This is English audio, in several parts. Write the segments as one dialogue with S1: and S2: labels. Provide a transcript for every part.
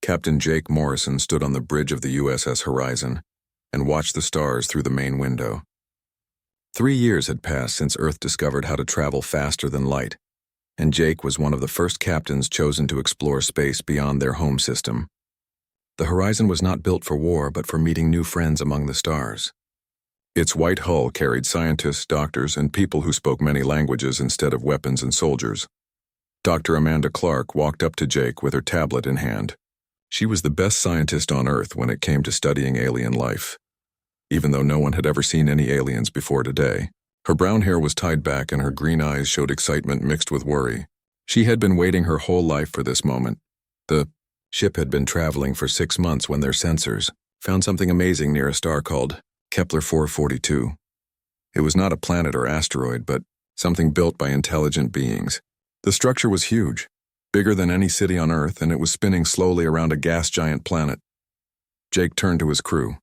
S1: Captain Jake Morrison stood on the bridge of the USS Horizon and watched the stars through the main window. 3 years had passed since Earth discovered how to travel faster than light, and Jake was one of the first captains chosen to explore space beyond their home system. The Horizon was not built for war, but for meeting new friends among the stars. Its white hull carried scientists, doctors, and people who spoke many languages instead of weapons and soldiers. Dr. Amanda Clark walked up to Jake with her tablet in hand. She was the best scientist on Earth when it came to studying alien life. Even though no one had ever seen any aliens before today, her brown hair was tied back and her green eyes showed excitement mixed with worry. She had been waiting her whole life for this moment. The ship had been traveling for 6 months when their sensors found something amazing near a star called Kepler 442. It was not a planet or asteroid, but something built by intelligent beings. The structure was huge, bigger than any city on Earth, and it was spinning slowly around a gas giant planet. Jake turned to his crew.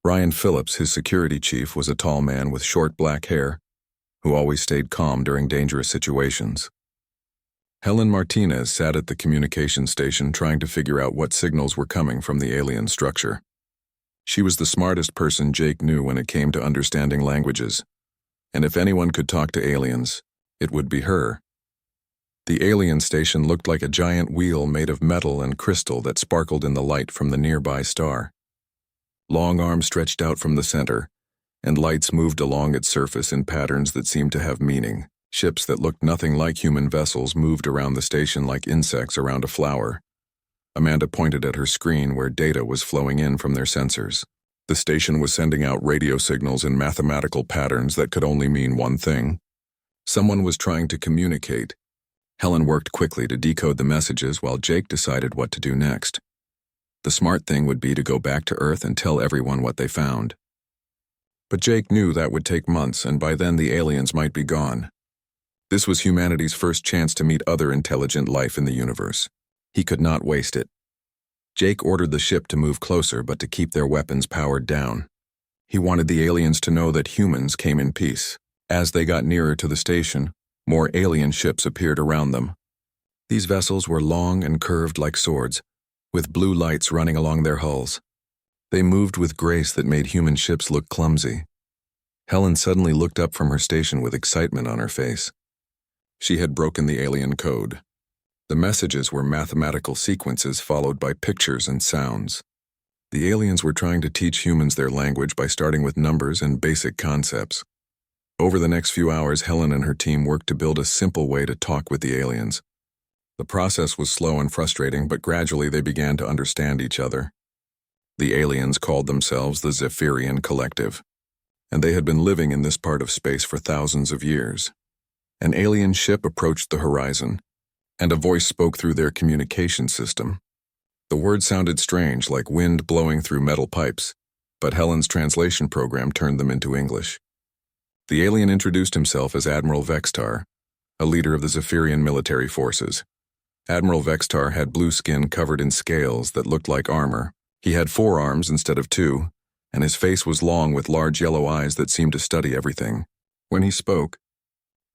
S1: Ryan Phillips, his security chief, was a tall man with short black hair who always stayed calm during dangerous situations. Helen Martinez sat at the communication station trying to figure out what signals were coming from the alien structure. She was the smartest person Jake knew when it came to understanding languages, and if anyone could talk to aliens, it would be her. The alien station looked like a giant wheel made of metal and crystal that sparkled in the light from the nearby star. Long arms stretched out from the center, and lights moved along its surface in patterns that seemed to have meaning. Ships that looked nothing like human vessels moved around the station like insects around a flower. Amanda pointed at her screen where data was flowing in from their sensors. The station was sending out radio signals in mathematical patterns that could only mean one thing. Someone was trying to communicate. Helen worked quickly to decode the messages while Jake decided what to do next. The smart thing would be to go back to Earth and tell everyone what they found. But Jake knew that would take months, and by then the aliens might be gone. This was humanity's first chance to meet other intelligent life in the universe. He could not waste it. Jake ordered the ship to move closer, but to keep their weapons powered down. He wanted the aliens to know that humans came in peace. As they got nearer to the station, more alien ships appeared around them. These vessels were long and curved like swords, with blue lights running along their hulls. They moved with grace that made human ships look clumsy. Helen suddenly looked up from her station with excitement on her face. She had broken the alien code. The messages were mathematical sequences followed by pictures and sounds. The aliens were trying to teach humans their language by starting with numbers and basic concepts. Over the next few hours, Helen and her team worked to build a simple way to talk with the aliens. The process was slow and frustrating, but gradually they began to understand each other. The aliens called themselves the Zephyrian Collective, and they had been living in this part of space for thousands of years. An alien ship approached the horizon, and a voice spoke through their communication system. The words sounded strange, like wind blowing through metal pipes, but Helen's translation program turned them into English. The alien introduced himself as Admiral Vextar, a leader of the Zephyrian military forces. Admiral Vextar had blue skin covered in scales that looked like armor. He had 4 arms instead of 2, and his face was long with large yellow eyes that seemed to study everything. When he spoke,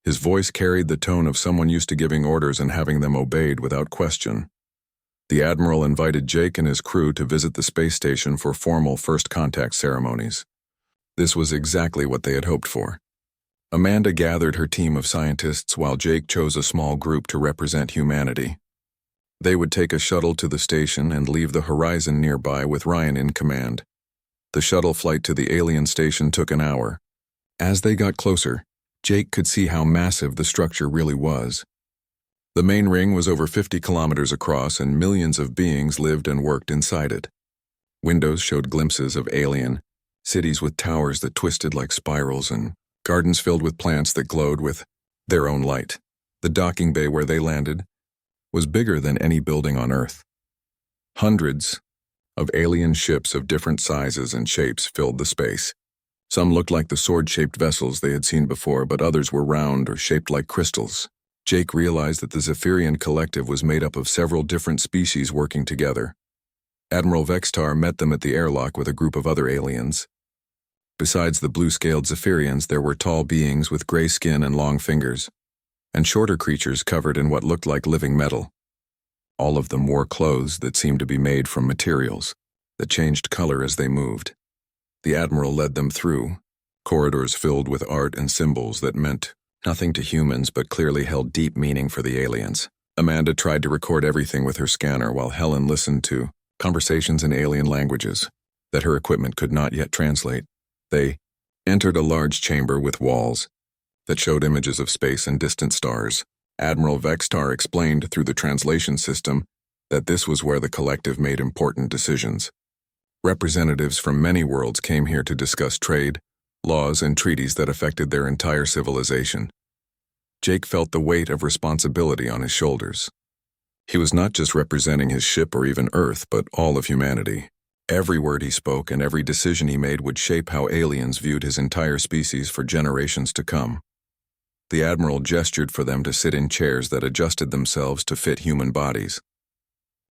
S1: his voice carried the tone of someone used to giving orders and having them obeyed without question. The Admiral invited Jake and his crew to visit the space station for formal first contact ceremonies. This was exactly what they had hoped for. Amanda gathered her team of scientists while Jake chose a small group to represent humanity. They would take a shuttle to the station and leave the horizon nearby with Ryan in command. The shuttle flight to the alien station took an hour. As they got closer, Jake could see how massive the structure really was. The main ring was over 50 kilometers across, and millions of beings lived and worked inside it. Windows showed glimpses of alien cities with towers that twisted like spirals and gardens filled with plants that glowed with their own light. The docking bay where they landed was bigger than any building on Earth. Hundreds of alien ships of different sizes and shapes filled the space. Some looked like the sword-shaped vessels they had seen before, but others were round or shaped like crystals. Jake realized that the Zephyrian Collective was made up of several different species working together. Admiral Vextar met them at the airlock with a group of other aliens. Besides the blue-scaled Zephyrians, there were tall beings with gray skin and long fingers, and shorter creatures covered in what looked like living metal. All of them wore clothes that seemed to be made from materials that changed color as they moved. The Admiral led them through corridors filled with art and symbols that meant nothing to humans but clearly held deep meaning for the aliens. Amanda tried to record everything with her scanner while Helen listened to conversations in alien languages that her equipment could not yet translate. They entered a large chamber with walls that showed images of space and distant stars. Admiral Vextar explained through the translation system that this was where the collective made important decisions. Representatives from many worlds came here to discuss trade, laws, and treaties that affected their entire civilization. Jake felt the weight of responsibility on his shoulders. He was not just representing his ship or even Earth, but all of humanity. Every word he spoke and every decision he made would shape how aliens viewed his entire species for generations to come. The Admiral gestured for them to sit in chairs that adjusted themselves to fit human bodies.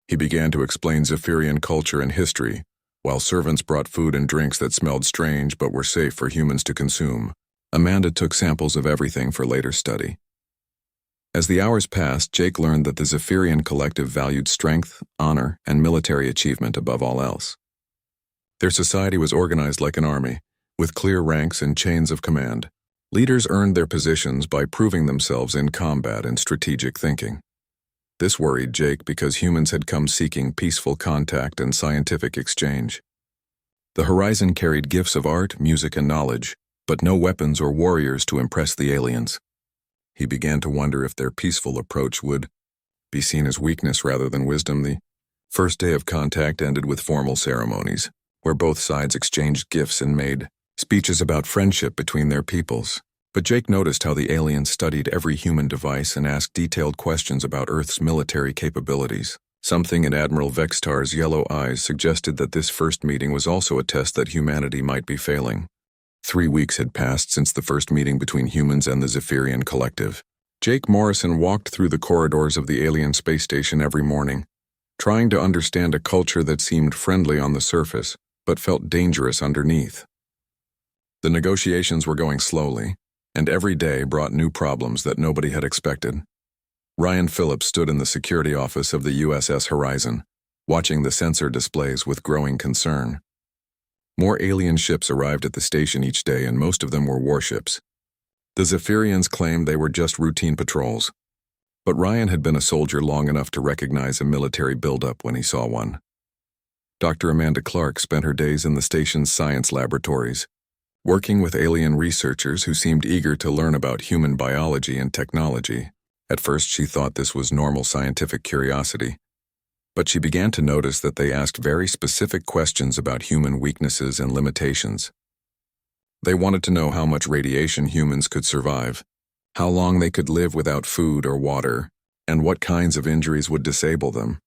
S1: He began to explain Zephyrian culture and history, while servants brought food and drinks that smelled strange but were safe for humans to consume. Amanda took samples of everything for later study. As the hours passed, Jake learned that the Zephyrian collective valued strength, honor, and military achievement above all else. Their society was organized like an army, with clear ranks and chains of command. Leaders earned their positions by proving themselves in combat and strategic thinking. This worried Jake because humans had come seeking peaceful contact and scientific exchange. The horizon carried gifts of art, music, and knowledge, but no weapons or warriors to impress the aliens. He began to wonder if their peaceful approach would be seen as weakness rather than wisdom. The first day of contact ended with formal ceremonies, where both sides exchanged gifts and made speeches about friendship between their peoples. But Jake noticed how the aliens studied every human device and asked detailed questions about Earth's military capabilities. Something in Admiral Vextar's yellow eyes suggested that this first meeting was also a test that humanity might be failing. 3 weeks had passed since the first meeting between humans and the Zephyrian collective. Jake Morrison walked through the corridors of the alien space station every morning, trying to understand a culture that seemed friendly on the surface, but felt dangerous underneath. The negotiations were going slowly, and every day brought new problems that nobody had expected. Ryan Phillips stood in the security office of the USS Horizon, watching the sensor displays with growing concern. More alien ships arrived at the station each day, and most of them were warships. The Zephyrians claimed they were just routine patrols, but Ryan had been a soldier long enough to recognize a military buildup when he saw one. Dr. Amanda Clark spent her days in the station's science laboratories, working with alien researchers who seemed eager to learn about human biology and technology. At first, she thought this was normal scientific curiosity, but she began to notice that they asked very specific questions about human weaknesses and limitations. They wanted to know how much radiation humans could survive, how long they could live without food or water, and what kinds of injuries would disable them.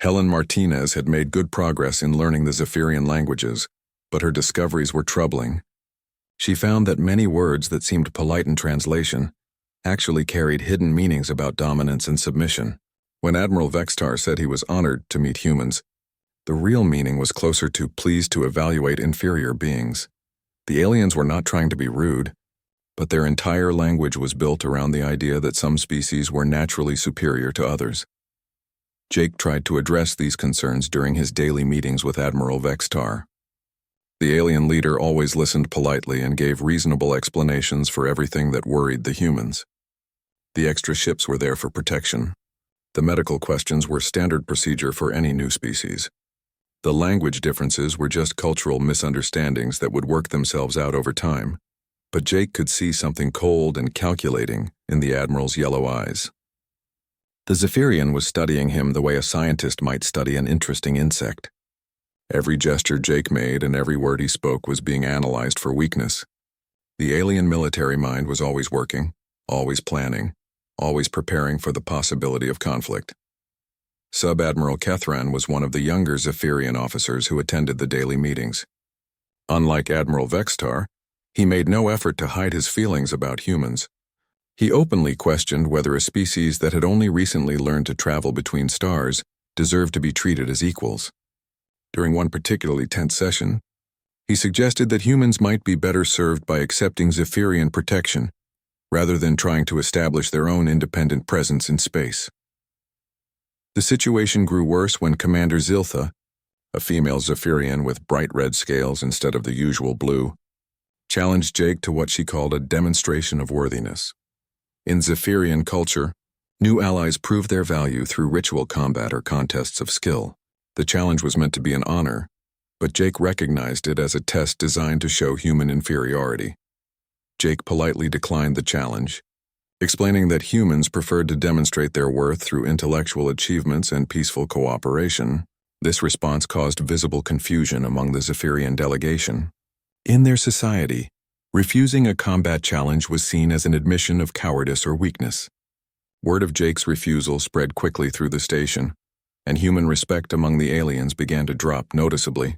S1: Helen Martinez had made good progress in learning the Zephyrian languages, but her discoveries were troubling. She found that many words that seemed polite in translation actually carried hidden meanings about dominance and submission. When Admiral Vextar said he was honored to meet humans, the real meaning was closer to pleased to evaluate inferior beings. The aliens were not trying to be rude, but their entire language was built around the idea that some species were naturally superior to others. Jake tried to address these concerns during his daily meetings with Admiral Vextar. The alien leader always listened politely and gave reasonable explanations for everything that worried the humans. The extra ships were there for protection. The medical questions were standard procedure for any new species. The language differences were just cultural misunderstandings that would work themselves out over time, but Jake could see something cold and calculating in the Admiral's yellow eyes. The Zephyrian was studying him the way a scientist might study an interesting insect. Every gesture Jake made and every word he spoke was being analyzed for weakness. The alien military mind was always working, always planning, always preparing for the possibility of conflict. Sub-Admiral Kethran was one of the younger Zephyrian officers who attended the daily meetings. Unlike Admiral Vextar, he made no effort to hide his feelings about humans. He openly questioned whether a species that had only recently learned to travel between stars deserved to be treated as equals. During one particularly tense session, he suggested that humans might be better served by accepting Zephyrian protection, rather than trying to establish their own independent presence in space. The situation grew worse when Commander Ziltha, a female Zephyrian with bright red scales instead of the usual blue, challenged Jake to what she called a demonstration of worthiness. In Zephyrian culture, new allies proved their value through ritual combat or contests of skill. The challenge was meant to be an honor, but Jake recognized it as a test designed to show human inferiority. Jake politely declined the challenge, explaining that humans preferred to demonstrate their worth through intellectual achievements and peaceful cooperation. This response caused visible confusion among the Zephyrian delegation. In their society, refusing a combat challenge was seen as an admission of cowardice or weakness. Word of Jake's refusal spread quickly through the station, and human respect among the aliens began to drop noticeably.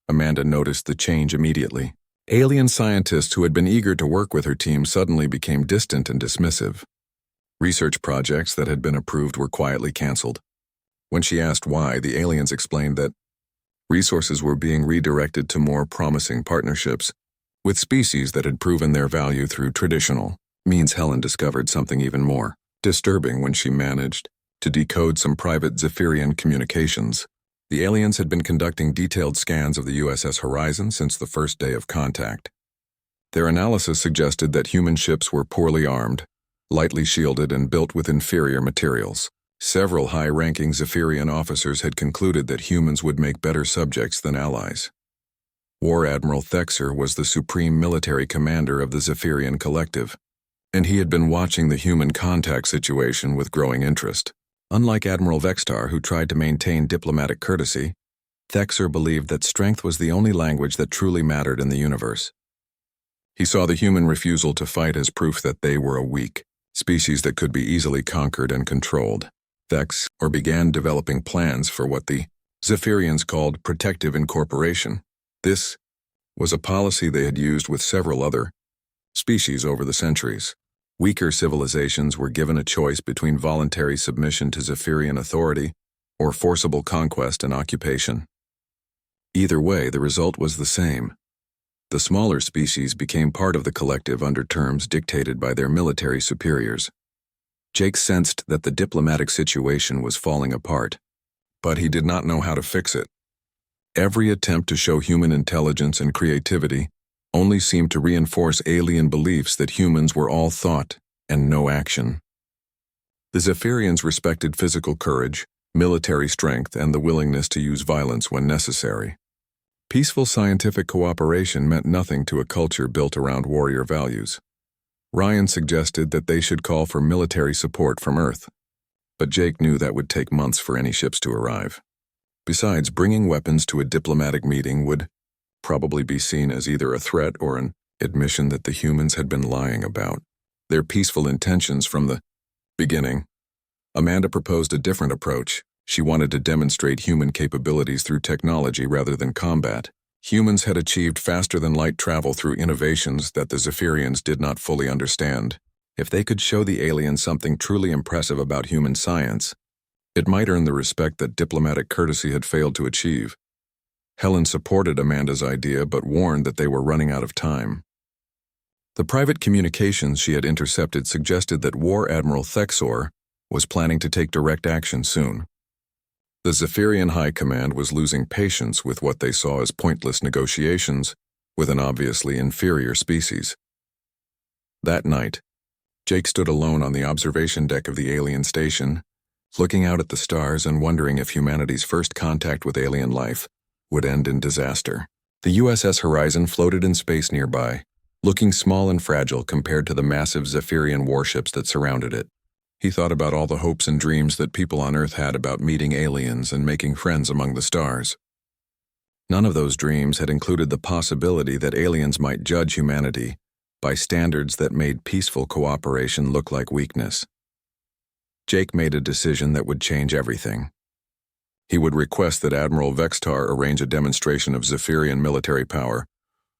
S1: Amanda noticed the change immediately. Alien scientists who had been eager to work with her team suddenly became distant and dismissive. Research projects that had been approved were quietly canceled. When she asked why, the aliens explained that resources were being redirected to more promising partnerships with species that had proven their value through traditional means. Helen discovered something even more disturbing when she managed to decode some private Zephyrian communications. The aliens had been conducting detailed scans of the USS Horizon since the first day of contact. Their analysis suggested that human ships were poorly armed, lightly shielded, and built with inferior materials. Several high-ranking Zephyrian officers had concluded that humans would make better subjects than allies. War Admiral Thexer was the supreme military commander of the Zephyrian collective, and he had been watching the human contact situation with growing interest. Unlike Admiral Vextar, who tried to maintain diplomatic courtesy, Thexer believed that strength was the only language that truly mattered in the universe. He saw the human refusal to fight as proof that they were a weak species that could be easily conquered and controlled. Thexer began developing plans for what the Zephyrians called protective incorporation. This was a policy they had used with several other species over the centuries. Weaker civilizations were given a choice between voluntary submission to Zephyrian authority or forcible conquest and occupation. Either way, the result was the same. The smaller species became part of the collective under terms dictated by their military superiors. Jake sensed that the diplomatic situation was falling apart, but he did not know how to fix it. Every attempt to show human intelligence and creativity only seemed to reinforce alien beliefs that humans were all thought and no action. The Zephyrians respected physical courage, military strength, and the willingness to use violence when necessary. Peaceful scientific cooperation meant nothing to a culture built around warrior values. Ryan suggested that they should call for military support from Earth, but Jake knew that would take months for any ships to arrive. Besides, bringing weapons to a diplomatic meeting would probably be seen as either a threat or an admission that the humans had been lying about their peaceful intentions from the beginning. Amanda proposed a different approach. She wanted to demonstrate human capabilities through technology rather than combat. Humans had achieved faster-than-light travel through innovations that the Zephyrians did not fully understand. If they could show the aliens something truly impressive about human science, it might earn the respect that diplomatic courtesy had failed to achieve. Helen supported Amanda's idea but warned that they were running out of time. The private communications she had intercepted suggested that War Admiral Thexor was planning to take direct action soon. The Zephyrian High Command was losing patience with what they saw as pointless negotiations with an obviously inferior species. That night, Jake stood alone on the observation deck of the alien station, looking out at the stars and wondering if humanity's first contact with alien life would end in disaster. The USS Horizon floated in space nearby, looking small and fragile compared to the massive Zephyrian warships that surrounded it. He thought about all the hopes and dreams that people on Earth had about meeting aliens and making friends among the stars. None of those dreams had included the possibility that aliens might judge humanity by standards that made peaceful cooperation look like weakness. Jake made a decision that would change everything. He would request that Admiral Vextar arrange a demonstration of Zephyrian military power,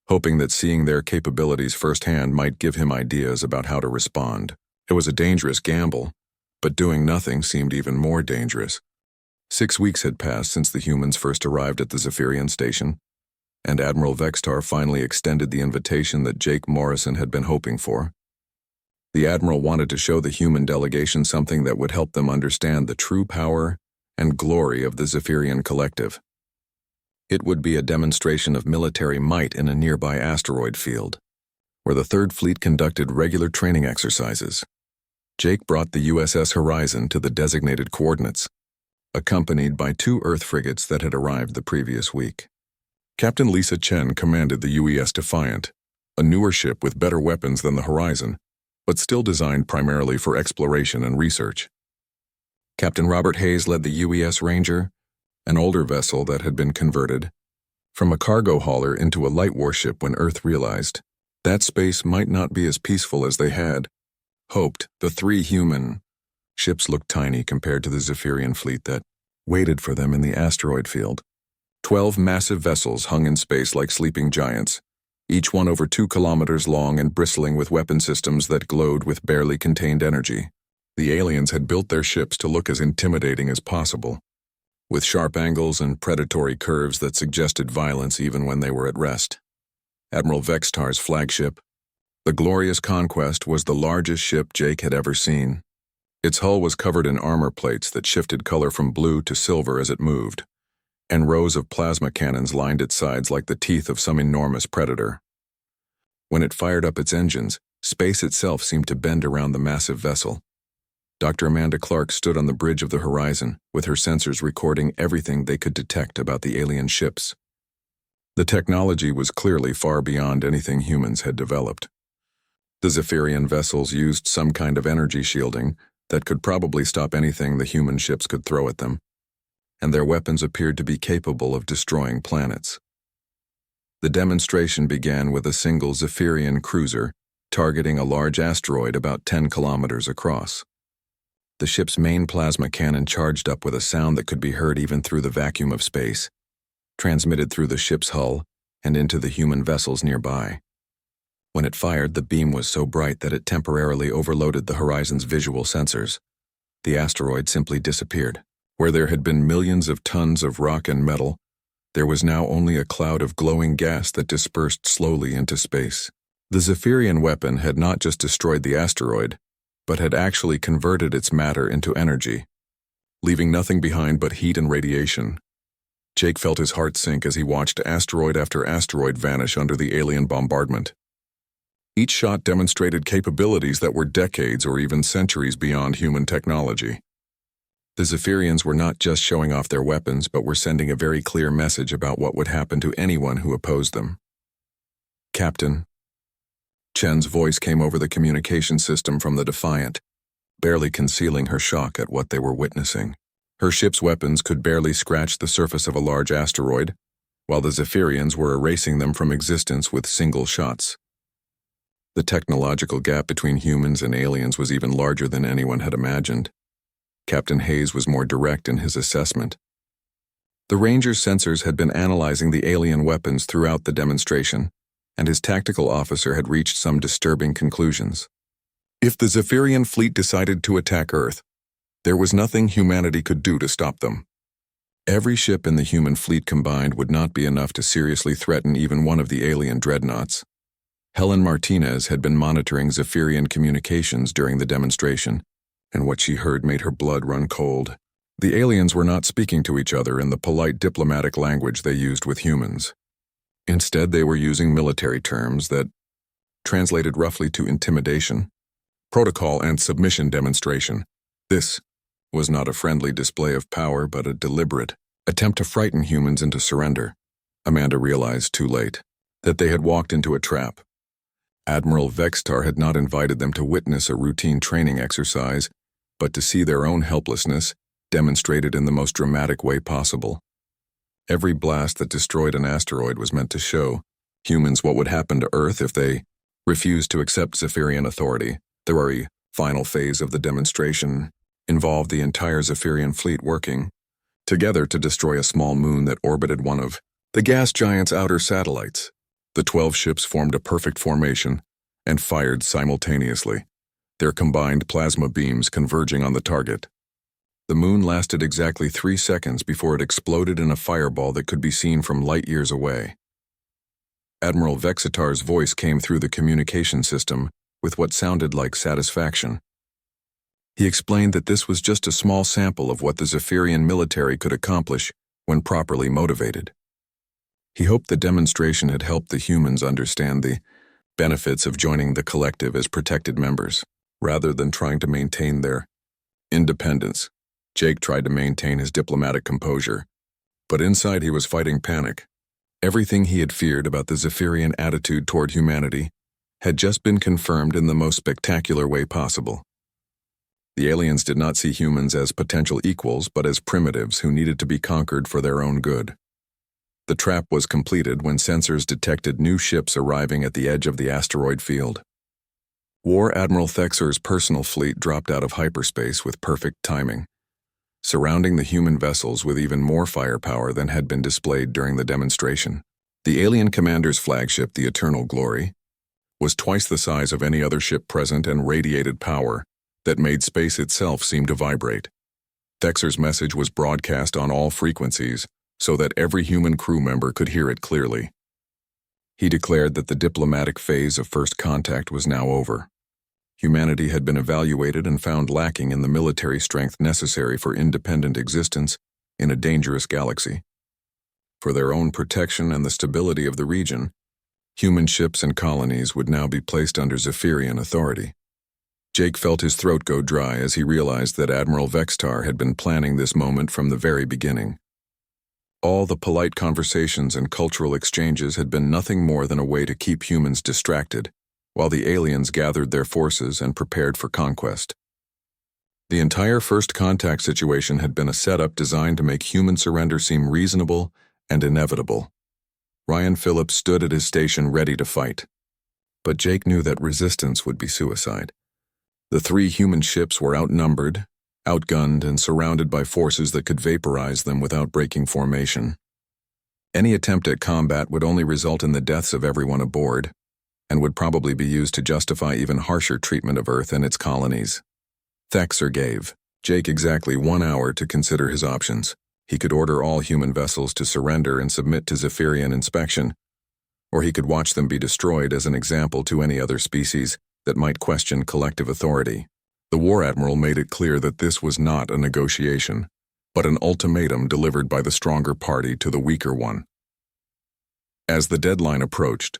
S1: hoping that seeing their capabilities firsthand might give him ideas about how to respond. It was a dangerous gamble, but doing nothing seemed even more dangerous. 6 weeks had passed since the humans first arrived at the Zephyrian station, and Admiral Vextar finally extended the invitation that Jake Morrison had been hoping for. The admiral wanted to show the human delegation something that would help them understand the true power and glory of the Zephyrian collective. It would be a demonstration of military might in a nearby asteroid field, where the Third Fleet conducted regular training exercises. Jake brought the USS Horizon to the designated coordinates, accompanied by 2 Earth frigates that had arrived the previous week. Captain Lisa Chen commanded the UES Defiant, a newer ship with better weapons than the Horizon, but still designed primarily for exploration and research. Captain Robert Hayes led the UES Ranger, an older vessel that had been converted from a cargo hauler into a light warship when Earth realized that space might not be as peaceful as they had hoped. The 3 human ships looked tiny compared to the Zephyrian fleet that waited for them in the asteroid field. 12 massive vessels hung in space like sleeping giants, each one over 2 kilometers long and bristling with weapon systems that glowed with barely contained energy. The aliens had built their ships to look as intimidating as possible, with sharp angles and predatory curves that suggested violence even when they were at rest. Admiral Vextar's flagship, the Glorious Conquest, was the largest ship Jake had ever seen. Its hull was covered in armor plates that shifted color from blue to silver as it moved, and rows of plasma cannons lined its sides like the teeth of some enormous predator. When it fired up its engines, space itself seemed to bend around the massive vessel. Dr. Amanda Clark stood on the bridge of the Horizon, with her sensors recording everything they could detect about the alien ships. The technology was clearly far beyond anything humans had developed. The Zephyrian vessels used some kind of energy shielding that could probably stop anything the human ships could throw at them, and their weapons appeared to be capable of destroying planets. The demonstration began with a single Zephyrian cruiser targeting a large asteroid about 10 kilometers across. The ship's main plasma cannon charged up with a sound that could be heard even through the vacuum of space, transmitted through the ship's hull and into the human vessels nearby. When it fired, the beam was so bright that it temporarily overloaded the Horizon's visual sensors. The asteroid simply disappeared. Where there had been millions of tons of rock and metal, there was now only a cloud of glowing gas that dispersed slowly into space. The Zephyrian weapon had not just destroyed the asteroid, but had actually converted its matter into energy, leaving nothing behind but heat and radiation. Jake felt his heart sink as he watched asteroid after asteroid vanish under the alien bombardment. Each shot demonstrated capabilities that were decades or even centuries beyond human technology. The Zephyrians were not just showing off their weapons, but were sending a very clear message about what would happen to anyone who opposed them. Captain. Chen's voice came over the communication system from the Defiant, barely concealing her shock at what they were witnessing. Her ship's weapons could barely scratch the surface of a large asteroid, while the Zephyrians were erasing them from existence with single shots. The technological gap between humans and aliens was even larger than anyone had imagined. Captain Hayes was more direct in his assessment. The Ranger's sensors had been analyzing the alien weapons throughout the demonstration, and his tactical officer had reached some disturbing conclusions. If the Zephyrian fleet decided to attack Earth, there was nothing humanity could do to stop them. Every ship in the human fleet combined would not be enough to seriously threaten even one of the alien dreadnoughts. Helen Martinez had been monitoring Zephyrian communications during the demonstration, and what she heard made her blood run cold. The aliens were not speaking to each other in the polite diplomatic language they used with humans. Instead, they were using military terms that translated roughly to intimidation, protocol, and submission demonstration. This was not a friendly display of power, but a deliberate attempt to frighten humans into surrender. Amanda realized too late that they had walked into a trap. Admiral Vextar had not invited them to witness a routine training exercise, but to see their own helplessness demonstrated in the most dramatic way possible. Every blast that destroyed an asteroid was meant to show humans what would happen to Earth if they refused to accept Zephyrian authority. The very final phase of the demonstration involved the entire Zephyrian fleet working together to destroy a small moon that orbited one of the gas giant's outer satellites. The 12 ships formed a perfect formation and fired simultaneously, their combined plasma beams converging on the target. The moon lasted exactly 3 seconds before it exploded in a fireball that could be seen from light years away. Admiral Vexitar's voice came through the communication system with what sounded like satisfaction. He explained that this was just a small sample of what the Zephyrian military could accomplish when properly motivated. He hoped the demonstration had helped the humans understand the benefits of joining the collective as protected members, rather than trying to maintain their independence. Jake tried to maintain his diplomatic composure, but inside he was fighting panic. Everything he had feared about the Zephyrian attitude toward humanity had just been confirmed in the most spectacular way possible. The aliens did not see humans as potential equals, but as primitives who needed to be conquered for their own good. The trap was completed when sensors detected new ships arriving at the edge of the asteroid field. War Admiral Thexer's personal fleet dropped out of hyperspace with perfect timing, surrounding the human vessels with even more firepower than had been displayed during the demonstration. The alien commander's flagship, the Eternal Glory, was twice the size of any other ship present and radiated power that made space itself seem to vibrate. Thexer's message was broadcast on all frequencies so that every human crew member could hear it clearly. He declared that the diplomatic phase of first contact was now over. Humanity had been evaluated and found lacking in the military strength necessary for independent existence in a dangerous galaxy. For their own protection and the stability of the region, human ships and colonies would now be placed under Zephyrian authority. Jake felt his throat go dry as he realized that Admiral Vextar had been planning this moment from the very beginning. All the polite conversations and cultural exchanges had been nothing more than a way to keep humans distracted, while the aliens gathered their forces and prepared for conquest. The entire first contact situation had been a setup designed to make human surrender seem reasonable and inevitable. Ryan Phillips stood at his station ready to fight. But Jake knew that resistance would be suicide. The 3 human ships were outnumbered, outgunned, and surrounded by forces that could vaporize them without breaking formation. Any attempt at combat would only result in the deaths of everyone aboard, and would probably be used to justify even harsher treatment of Earth and its colonies. Thexer gave Jake exactly 1 hour to consider his options. He could order all human vessels to surrender and submit to Zephyrian inspection, or he could watch them be destroyed as an example to any other species that might question collective authority. The War Admiral made it clear that this was not a negotiation, but an ultimatum delivered by the stronger party to the weaker one. As the deadline approached,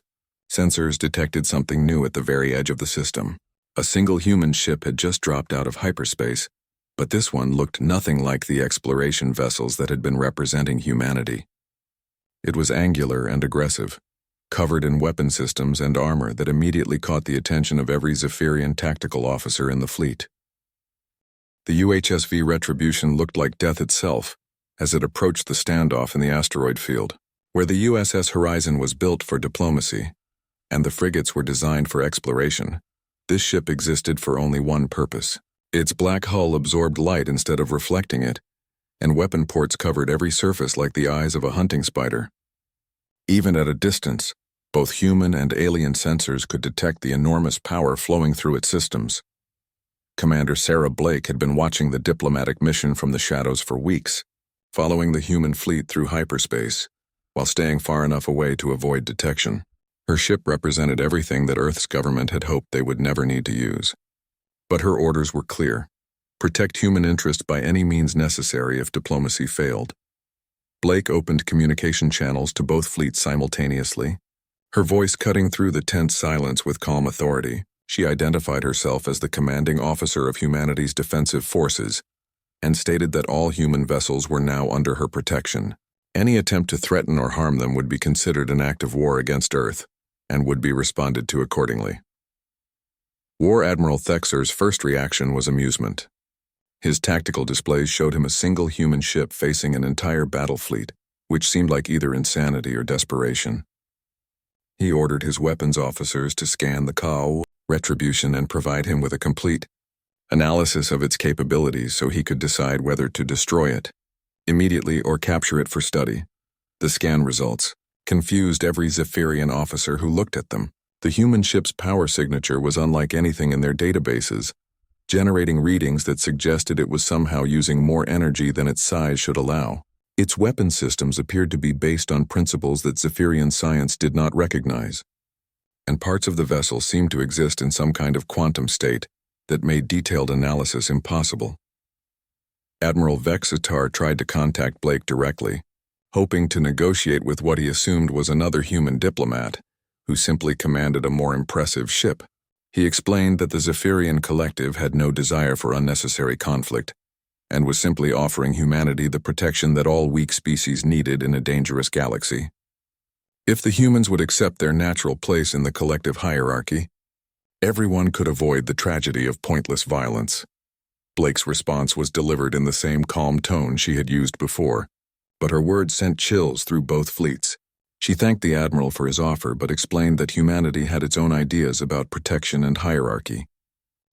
S1: sensors detected something new at the very edge of the system. A single human ship had just dropped out of hyperspace, but this one looked nothing like the exploration vessels that had been representing humanity. It was angular and aggressive, covered in weapon systems and armor that immediately caught the attention of every Zephyrian tactical officer in the fleet. The UHSV Retribution looked like death itself as it approached the standoff in the asteroid field. Where the USS Horizon was built for diplomacy, and the frigates were designed for exploration, this ship existed for only one purpose. Its black hull absorbed light instead of reflecting it, and weapon ports covered every surface like the eyes of a hunting spider. Even at a distance, both human and alien sensors could detect the enormous power flowing through its systems. Commander Sarah Blake had been watching the diplomatic mission from the shadows for weeks, following the human fleet through hyperspace, while staying far enough away to avoid detection. Her ship represented everything that Earth's government had hoped they would never need to use. But her orders were clear: protect human interest by any means necessary if diplomacy failed. Blake opened communication channels to both fleets simultaneously. Her voice cutting through the tense silence with calm authority, she identified herself as the commanding officer of humanity's defensive forces, and stated that all human vessels were now under her protection. Any attempt to threaten or harm them would be considered an act of war against Earth, and would be responded to accordingly. War Admiral Thexer's first reaction was amusement. His tactical displays showed him a single human ship facing an entire battle fleet, which seemed like either insanity or desperation. He ordered his weapons officers to scan the HFY Retribution and provide him with a complete analysis of its capabilities so he could decide whether to destroy it immediately or capture it for study. The scan results confused every Zephyrian officer who looked at them. The human ship's power signature was unlike anything in their databases, generating readings that suggested it was somehow using more energy than its size should allow. Its weapon systems appeared to be based on principles that Zephyrian science did not recognize. and parts of the vessel seemed to exist in some kind of quantum state that made detailed analysis impossible. Admiral Vexatar tried to contact Blake directly, hoping to negotiate with what he assumed was another human diplomat, who simply commanded a more impressive ship. He explained that the Zephyrian Collective had no desire for unnecessary conflict, and was simply offering humanity the protection that all weak species needed in a dangerous galaxy. If the humans would accept their natural place in the collective hierarchy, everyone could avoid the tragedy of pointless violence. Blake's response was delivered in the same calm tone she had used before, but her words sent chills through both fleets. She thanked the Admiral for his offer but explained that humanity had its own ideas about protection and hierarchy.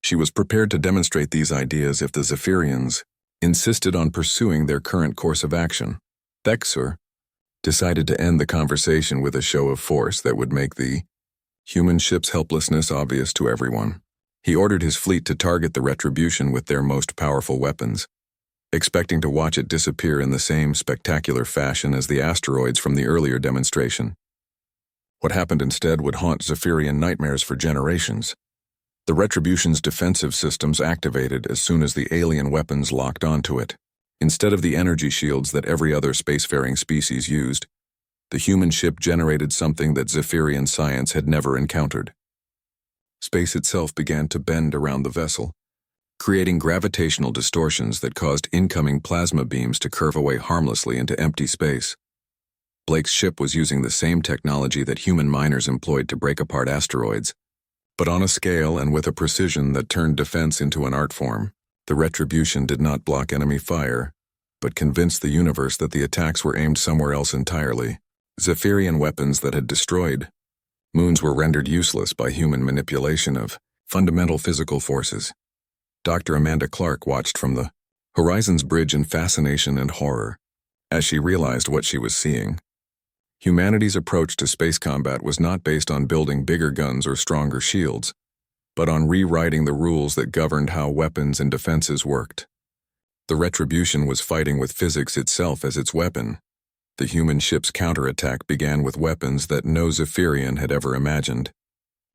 S1: She was prepared to demonstrate these ideas if the Zephyrians insisted on pursuing their current course of action. Vexor decided to end the conversation with a show of force that would make the human ship's helplessness obvious to everyone. He ordered his fleet to target the Retribution with their most powerful weapons, expecting to watch it disappear in the same spectacular fashion as the asteroids from the earlier demonstration. What happened instead would haunt Zephyrian nightmares for generations. The Retribution's defensive systems activated as soon as the alien weapons locked onto it. Instead of the energy shields that every other spacefaring species used, the human ship generated something that Zephyrian science had never encountered. Space itself began to bend around the vessel, creating gravitational distortions that caused incoming plasma beams to curve away harmlessly into empty space. Blake's ship was using the same technology that human miners employed to break apart asteroids, but on a scale and with a precision that turned defense into an art form. The Retribution did not block enemy fire, but convinced the universe that the attacks were aimed somewhere else entirely. Zephyrian weapons that had destroyed moons were rendered useless by human manipulation of fundamental physical forces. Dr. Amanda Clark watched from the Horizon's bridge in fascination and horror as she realized what she was seeing. Humanity's approach to space combat was not based on building bigger guns or stronger shields, but on rewriting the rules that governed how weapons and defenses worked. The Retribution was fighting with physics itself as its weapon. The human ship's counterattack began with weapons that no Zephyrian had ever imagined.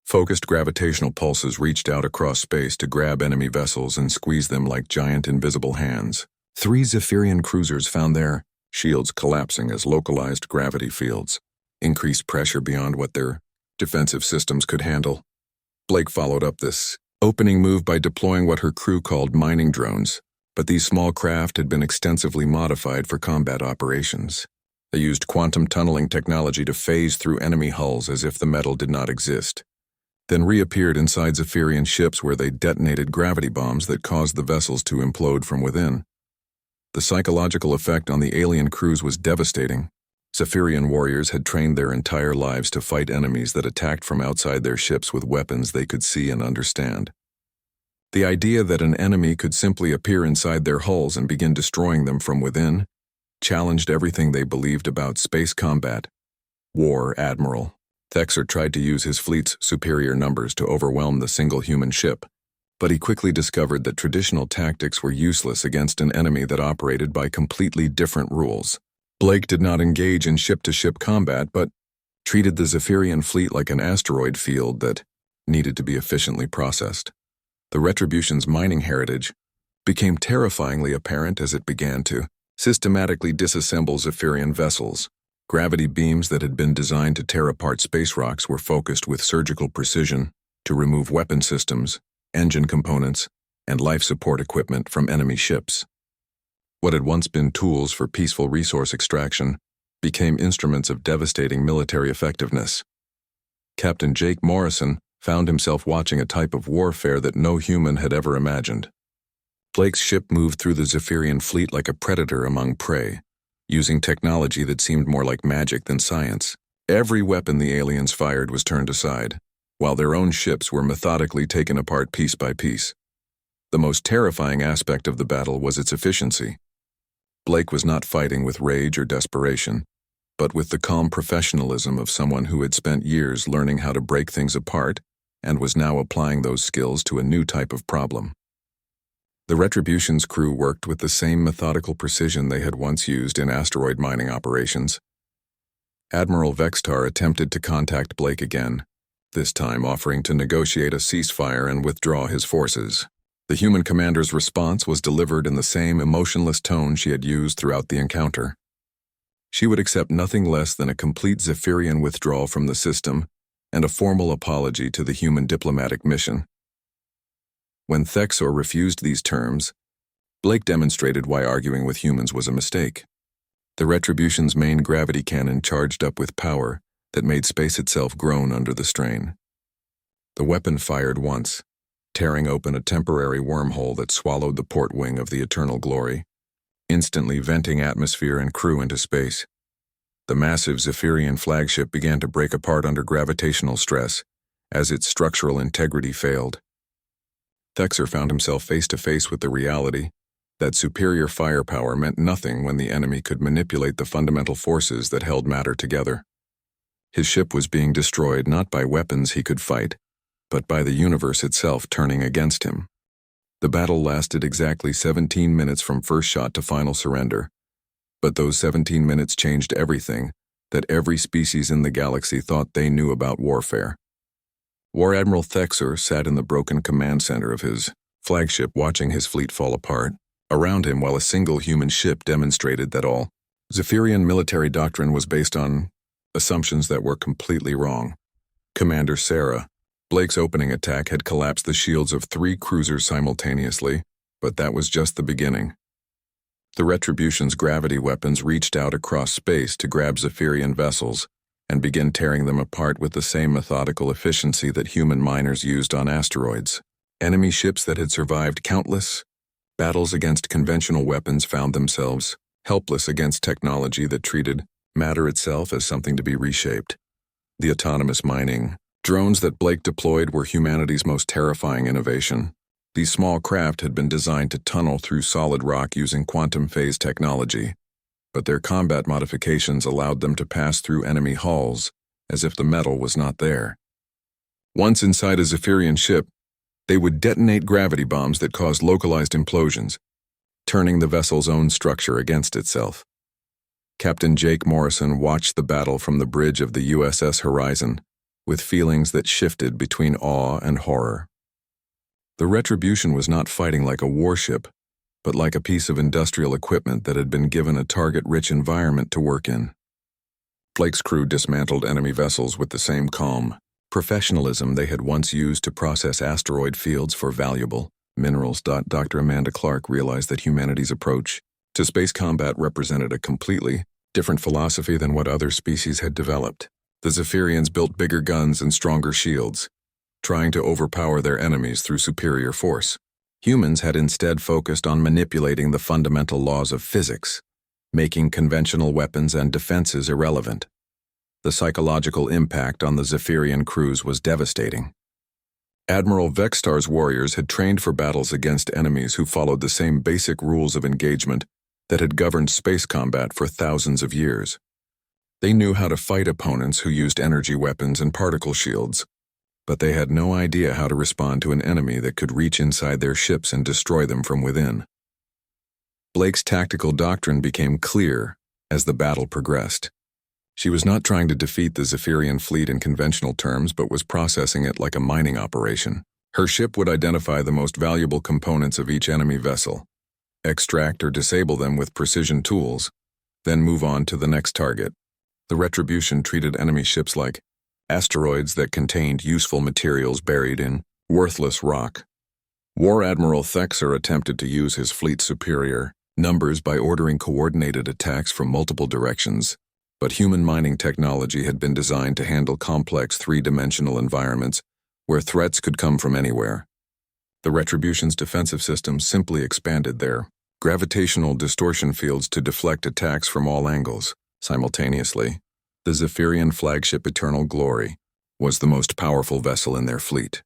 S1: Focused gravitational pulses reached out across space to grab enemy vessels and squeeze them like giant invisible hands. 3 Zephyrian cruisers found their shields collapsing as localized gravity fields increased pressure beyond what their defensive systems could handle. Blake followed up this opening move by deploying what her crew called mining drones, but these small craft had been extensively modified for combat operations. They used quantum tunneling technology to phase through enemy hulls as if the metal did not exist, then reappeared inside Zephyrian ships where they detonated gravity bombs that caused the vessels to implode from within. The psychological effect on the alien crews was devastating. Zephyrian warriors had trained their entire lives to fight enemies that attacked from outside their ships with weapons they could see and understand. The idea that an enemy could simply appear inside their hulls and begin destroying them from within challenged everything they believed about space combat. War Admiral Vexor tried to use his fleet's superior numbers to overwhelm the single human ship, but he quickly discovered that traditional tactics were useless against an enemy that operated by completely different rules. Blake did not engage in ship-to-ship combat, but treated the Zephyrian fleet like an asteroid field that needed to be efficiently processed. The Retribution's mining heritage became terrifyingly apparent as it began to systematically disassemble Zephyrian vessels. Gravity beams that had been designed to tear apart space rocks were focused with surgical precision to remove weapon systems, engine components, and life support equipment from enemy ships. What had once been tools for peaceful resource extraction became instruments of devastating military effectiveness. Captain Jake Morrison found himself watching a type of warfare that no human had ever imagined. Blake's ship moved through the Zephyrian fleet like a predator among prey, using technology that seemed more like magic than science. Every weapon the aliens fired was turned aside, while their own ships were methodically taken apart piece by piece. The most terrifying aspect of the battle was its efficiency. Blake was not fighting with rage or desperation, but with the calm professionalism of someone who had spent years learning how to break things apart and was now applying those skills to a new type of problem. The Retribution's crew worked with the same methodical precision they had once used in asteroid mining operations. Admiral Vextar attempted to contact Blake again, this time offering to negotiate a ceasefire and withdraw his forces. The human commander's response was delivered in the same emotionless tone she had used throughout the encounter. She would accept nothing less than a complete Zephyrian withdrawal from the system and a formal apology to the human diplomatic mission. When Thexor refused these terms, Blake demonstrated why arguing with humans was a mistake. The Retribution's main gravity cannon charged up with power that made space itself groan under the strain. The weapon fired once, tearing open a temporary wormhole that swallowed the port wing of the Eternal Glory, instantly venting atmosphere and crew into space. The massive Zephyrian flagship began to break apart under gravitational stress as its structural integrity failed. Thexor found himself face to face with the reality that superior firepower meant nothing when the enemy could manipulate the fundamental forces that held matter together. His ship was being destroyed not by weapons he could fight, but by the universe itself turning against him. The battle lasted exactly 17 minutes from first shot to final surrender, but those 17 minutes changed everything that every species in the galaxy thought they knew about warfare. War Admiral Thexor sat in the broken command center of his flagship watching his fleet fall apart around him while a single human ship demonstrated that all Zephyrian military doctrine was based on assumptions that were completely wrong. Commander Sarah, Blake's opening attack had collapsed the shields of 3 cruisers simultaneously, but that was just the beginning. The Retribution's gravity weapons reached out across space to grab Zephyrian vessels and begin tearing them apart with the same methodical efficiency that human miners used on asteroids. Enemy ships that had survived countless battles against conventional weapons found themselves helpless against technology that treated matter itself as something to be reshaped. The autonomous mining drones that Blake deployed were humanity's most terrifying innovation. These small craft had been designed to tunnel through solid rock using quantum phase technology, but their combat modifications allowed them to pass through enemy hulls as if the metal was not there. Once inside a Zephyrian ship, they would detonate gravity bombs that caused localized implosions, turning the vessel's own structure against itself. Captain Jake Morrison watched the battle from the bridge of the USS Horizon with feelings that shifted between awe and horror. The Retribution was not fighting like a warship, but like a piece of industrial equipment that had been given a target-rich environment to work in. Blake's crew dismantled enemy vessels with the same calm professionalism they had once used to process asteroid fields for valuable minerals. Dr. Amanda Clark realized that humanity's approach to space combat represented a completely different philosophy than what other species had developed. The Zephyrians built bigger guns and stronger shields, trying to overpower their enemies through superior force. Humans had instead focused on manipulating the fundamental laws of physics, making conventional weapons and defenses irrelevant. The psychological impact on the Zephyrian crews was devastating. Admiral Vextar's warriors had trained for battles against enemies who followed the same basic rules of engagement that had governed space combat for thousands of years. They knew how to fight opponents who used energy weapons and particle shields, but they had no idea how to respond to an enemy that could reach inside their ships and destroy them from within. Blake's tactical doctrine became clear as the battle progressed. She was not trying to defeat the Zephyrian fleet in conventional terms, but was processing it like a mining operation. Her ship would identify the most valuable components of each enemy vessel, extract or disable them with precision tools, then move on to the next target. The Retribution treated enemy ships like asteroids that contained useful materials buried in worthless rock. War Admiral Thexor attempted to use his fleet's superior numbers by ordering coordinated attacks from multiple directions, but human mining technology had been designed to handle complex 3-dimensional environments where threats could come from anywhere. The Retribution's defensive systems simply expanded their gravitational distortion fields to deflect attacks from all angles. Simultaneously, the Zephyrian flagship Eternal Glory was the most powerful vessel in their fleet.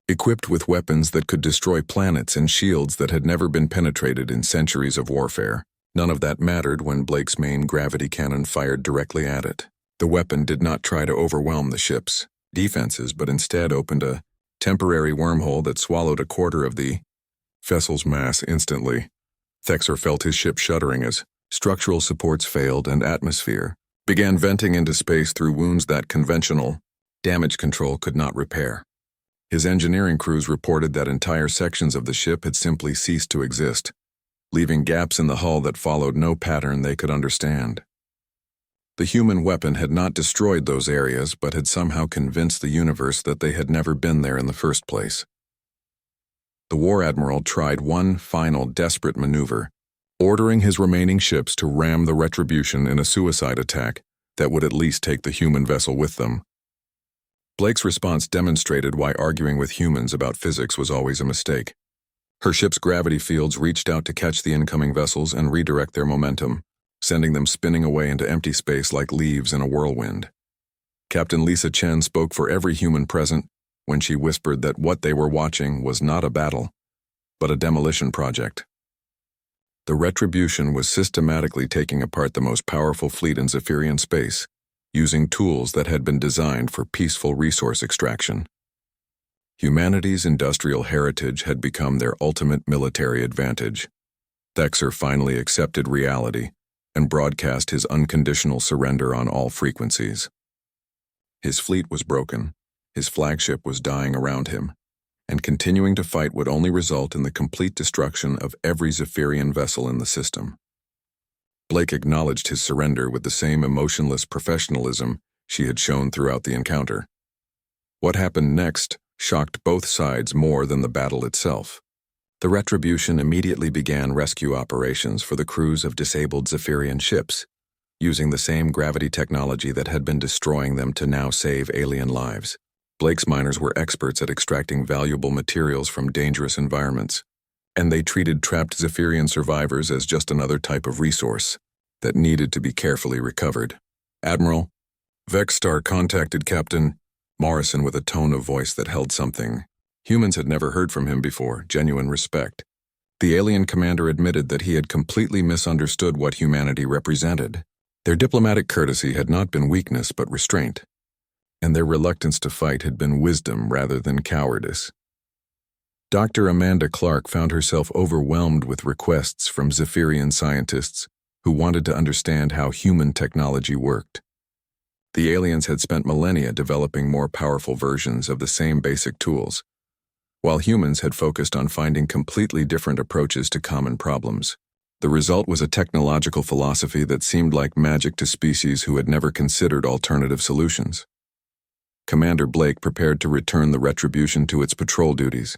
S1: Equipped with weapons that could destroy planets and shields that had never been penetrated in centuries of warfare, none of that mattered when Blake's main gravity cannon fired directly at it. The weapon did not try to overwhelm the ship's defenses, but instead opened a temporary wormhole that swallowed a quarter of the vessel's mass instantly. Thexor felt his ship shuddering as structural supports failed and atmosphere began venting into space through wounds that conventional damage control could not repair. His engineering crews reported that entire sections of the ship had simply ceased to exist, leaving gaps in the hull that followed no pattern they could understand. The human weapon had not destroyed those areas, but had somehow convinced the universe that they had never been there in the first place. The War Admiral tried one final desperate maneuver, ordering his remaining ships to ram the Retribution in a suicide attack that would at least take the human vessel with them. Blake's response demonstrated why arguing with humans about physics was always a mistake. Her ship's gravity fields reached out to catch the incoming vessels and redirect their momentum, sending them spinning away into empty space like leaves in a whirlwind. Captain Lisa Chen spoke for every human present when she whispered that what they were watching was not a battle, but a demolition project. The Retribution was systematically taking apart the most powerful fleet in Zephyrian space, using tools that had been designed for peaceful resource extraction. Humanity's industrial heritage had become their ultimate military advantage. Thexer finally accepted reality and broadcast his unconditional surrender on all frequencies. His fleet was broken, his flagship was dying around him, and continuing to fight would only result in the complete destruction of every Zephyrian vessel in the system. Blake acknowledged his surrender with the same emotionless professionalism she had shown throughout the encounter. What happened next shocked both sides more than the battle itself. The Retribution immediately began rescue operations for the crews of disabled Zephyrian ships, using the same gravity technology that had been destroying them to now save alien lives. Blake's miners were experts at extracting valuable materials from dangerous environments, and they treated trapped Zephyrian survivors as just another type of resource that needed to be carefully recovered. Admiral, Vexstar contacted Captain Morrison with a tone of voice that held something. Humans had never heard from him before, genuine respect. The alien commander admitted that he had completely misunderstood what humanity represented. Their diplomatic courtesy had not been weakness but restraint, and their reluctance to fight had been wisdom rather than cowardice. Dr. Amanda Clark found herself overwhelmed with requests from Zephyrian scientists who wanted to understand how human technology worked. The aliens had spent millennia developing more powerful versions of the same basic tools, while humans had focused on finding completely different approaches to common problems. The result was a technological philosophy that seemed like magic to species who had never considered alternative solutions. Commander Blake prepared to return the Retribution to its patrol duties.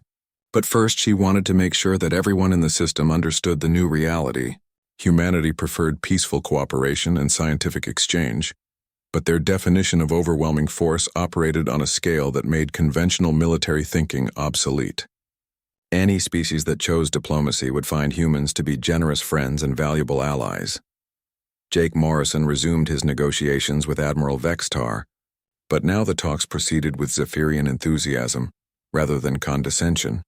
S1: But first she wanted to make sure that everyone in the system understood the new reality. Humanity preferred peaceful cooperation and scientific exchange, but their definition of overwhelming force operated on a scale that made conventional military thinking obsolete. Any species that chose diplomacy would find humans to be generous friends and valuable allies. Jake Morrison resumed his negotiations with Admiral Vexstar, but now the talks proceeded with Zephyrian enthusiasm rather than condescension.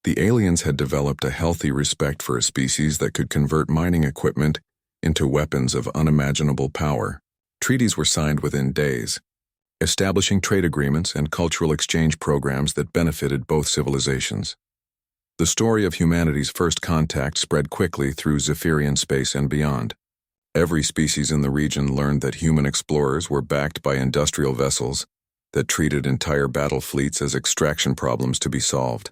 S1: The aliens had developed a healthy respect for a species that could convert mining equipment into weapons of unimaginable power. Treaties were signed within days, establishing trade agreements and cultural exchange programs that benefited both civilizations. The story of humanity's first contact spread quickly through Zephyrian space and beyond. Every species in the region learned that human explorers were backed by industrial vessels that treated entire battle fleets as extraction problems to be solved.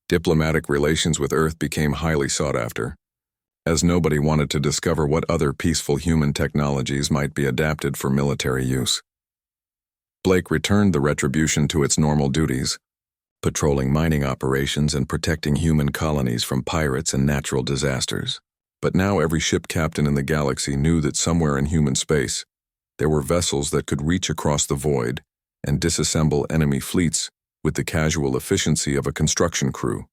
S1: Diplomatic relations with Earth became highly sought after, as nobody wanted to discover what other peaceful human technologies might be adapted for military use. Blake returned the Retribution to its normal duties, patrolling mining operations and protecting human colonies from pirates and natural disasters. But now every ship captain in the galaxy knew that somewhere in human space, there were vessels that could reach across the void and disassemble enemy fleets with the casual efficiency of a construction crew.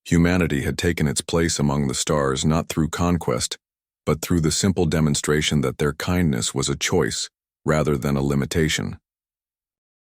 S1: Humanity had taken its place among the stars not through conquest, but through the simple demonstration that their kindness was a choice rather than a limitation.